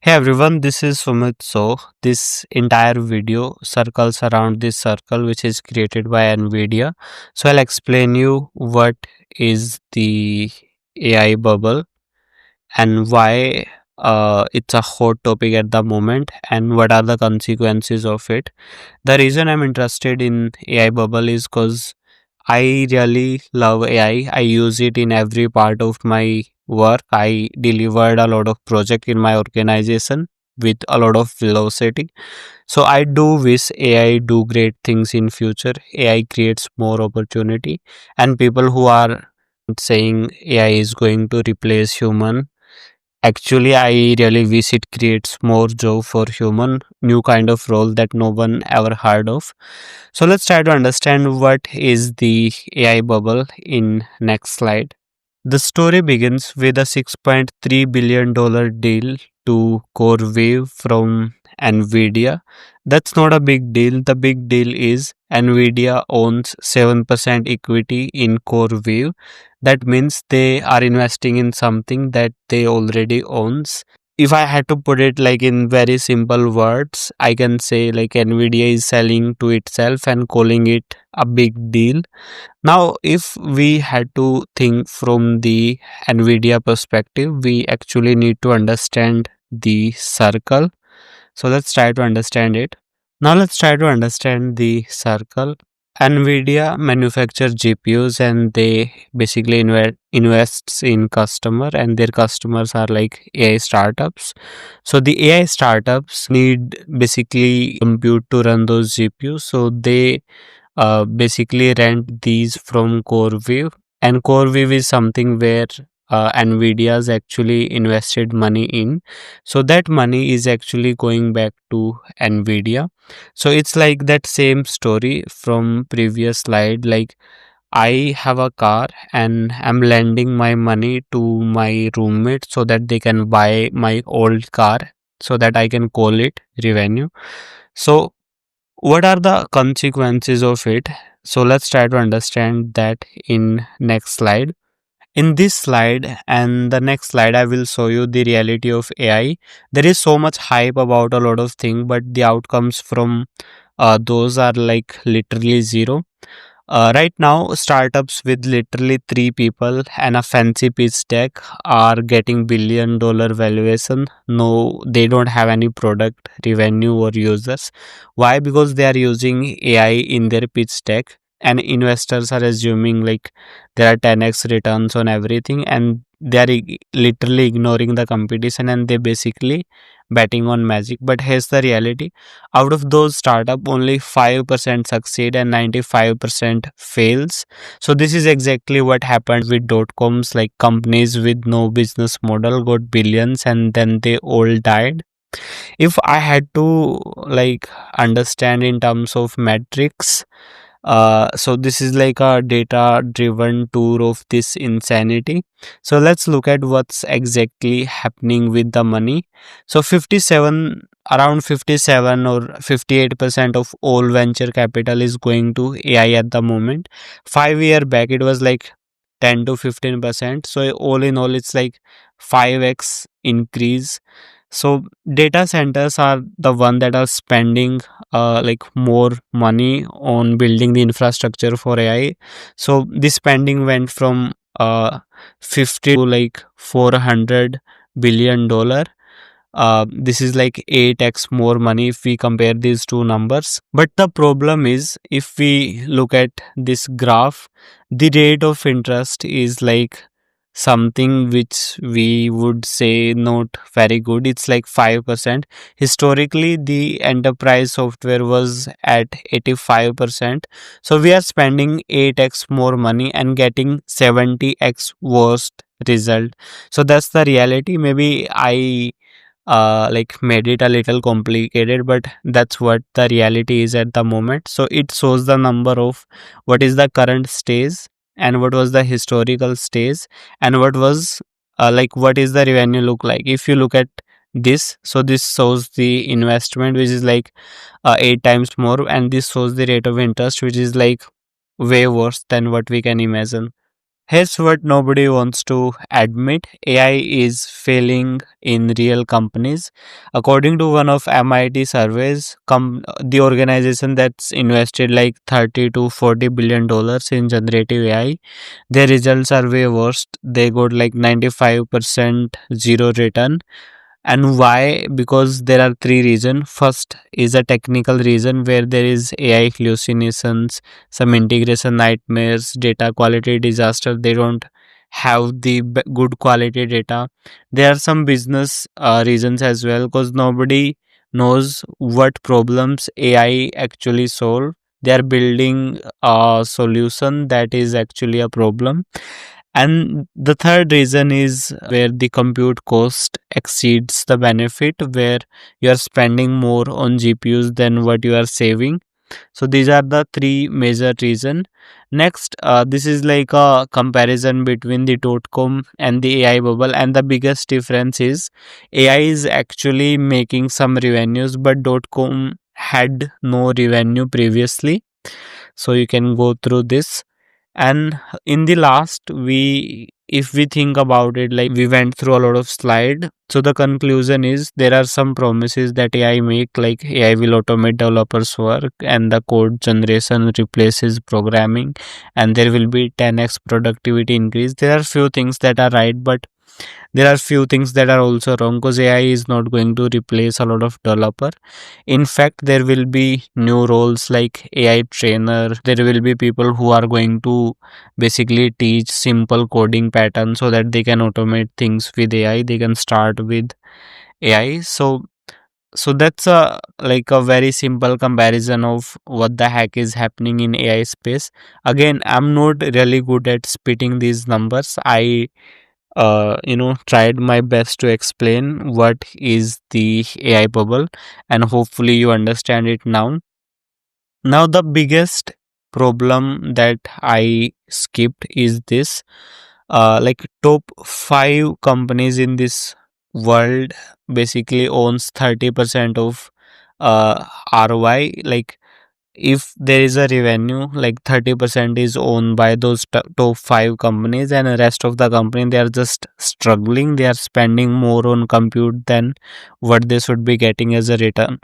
Hey everyone, this is Sumit. So, this entire video circles around this circle which is created by NVIDIA. So, I'll explain you what is the AI bubble and why it's a hot topic at the moment and what are the consequences of it. The reason I'm interested in AI bubble is because I really love AI. I use it in every part of my work. I delivered a lot of project in my organization with a lot of velocity. So I do wish AI do great things in future. AI creates more opportunity and people who are saying AI is going to replace human. Actually, I really wish it creates more job for human, new kind of role that no one ever heard of. So let's try to understand what is the AI bubble in next slide. The story begins with a $6.3 billion deal to CoreWeave from NVIDIA. That's not a big deal. The big deal is NVIDIA owns 7% equity in CoreWeave. That means they are investing in something that they already owns. If I had to put it like in very simple words, I can say like NVIDIA is selling to itself and calling it a big deal. Now, if we had to think from the NVIDIA perspective, we actually need to understand the circle. So let's try to understand it. Now let's try to understand the circle. NVIDIA manufactures GPUs and they basically invests in customer and their customers are like AI startups. So the AI startups need basically compute to run those GPUs. So they basically rent these from CoreWeave, and CoreWeave is something where Nvidia's actually invested money in. So that money is actually going back to Nvidia. So it's like that same story from previous slide. Like I have a car and I'm lending my money to my roommate so that they can buy my old car so that I can call it revenue. So what are the consequences of it? So let's try to understand that in next slide. In this slide and the next slide, I will show you the reality of AI. There is so much hype about a lot of things, but the outcomes from those are like literally zero. Right now, startups with literally three people and a fancy pitch deck are getting $1 billion valuation. No, they don't have any product revenue or users. Why? Because they are using AI in their pitch deck, and investors are assuming like there are 10x returns on everything, and they are literally ignoring the competition and they basically betting on magic. But here's the reality: out of those startup only 5% succeed and 95% fails. So this is exactly what happened with dot coms. Like companies with no business model got billions and then they all died. If I had to like understand in terms of metrics, so this is like a data driven tour of this insanity. So let's look at what's exactly happening with the money. So 57 around 57 or 58% of all venture capital is going to AI at the moment. 5 year back it was like 10 to 15%. So all in all it's like 5x increase. So data centers are the one that are spending like more money on building the infrastructure for AI. So this spending went from 50 to like $400 billion. This is like 8x more money if we compare these two numbers. But the problem is, if we look at this graph, the rate of interest is like something which we would say not very good. It's like 5%. Historically, the enterprise software was at 85%. So we are spending 8x more money and getting 70x worst result. So that's the reality. Maybe I like made it a little complicated, but that's what the reality is at the moment. So it shows the number of what is the current stage and what was the historical stage and what was like what is the revenue look like. If you look at this, so this shows the investment which is like 8 times more, and this shows the rate of interest which is like way worse than what we can imagine. Here's what nobody wants to admit: AI is failing in real companies. According to one of MIT surveys, the organization that's invested like 30 to 40 billion dollars in generative AI, their results are way worse. They got like 95% zero return. And why? Because there are three reasons. First is a technical reason where there is AI hallucinations, some integration nightmares, data quality disaster. They don't have the good quality data. There are some business reasons as well, because nobody knows what problems AI actually solve. They are building a solution that is actually a problem. And the third reason is where the compute cost exceeds the benefit, where you are spending more on GPUs than what you are saving. So these are the three major reason. Next, this is like a comparison between the dot-com and the AI bubble, and the biggest difference is AI is actually making some revenues, but dot-com had no revenue previously. So you can go through this. And in the last, we if we think about it, like we went through a lot of slide, so the conclusion is there are some promises that AI make, like AI will automate developers work and the code generation replaces programming, and there will be 10x productivity increase. There are few things that are right, but there are few things that are also wrong, because AI is not going to replace a lot of developer. In fact, there will be new roles like AI trainer. There will be people who are going to basically teach simple coding patterns so that they can automate things with AI. They can start with AI. So that's a like a very simple comparison of what the heck is happening in AI space. Again, I'm not really good at spitting these numbers. I tried my best to explain what is the AI bubble, and hopefully you understand it now. Now, the biggest problem that I skipped is this, like top 5 companies in this world basically owns 30% of ROI. Like if there is a revenue, like 30% is owned by those top 5 companies, and the rest of the company, they are just struggling. They are spending more on compute than what they should be getting as a return.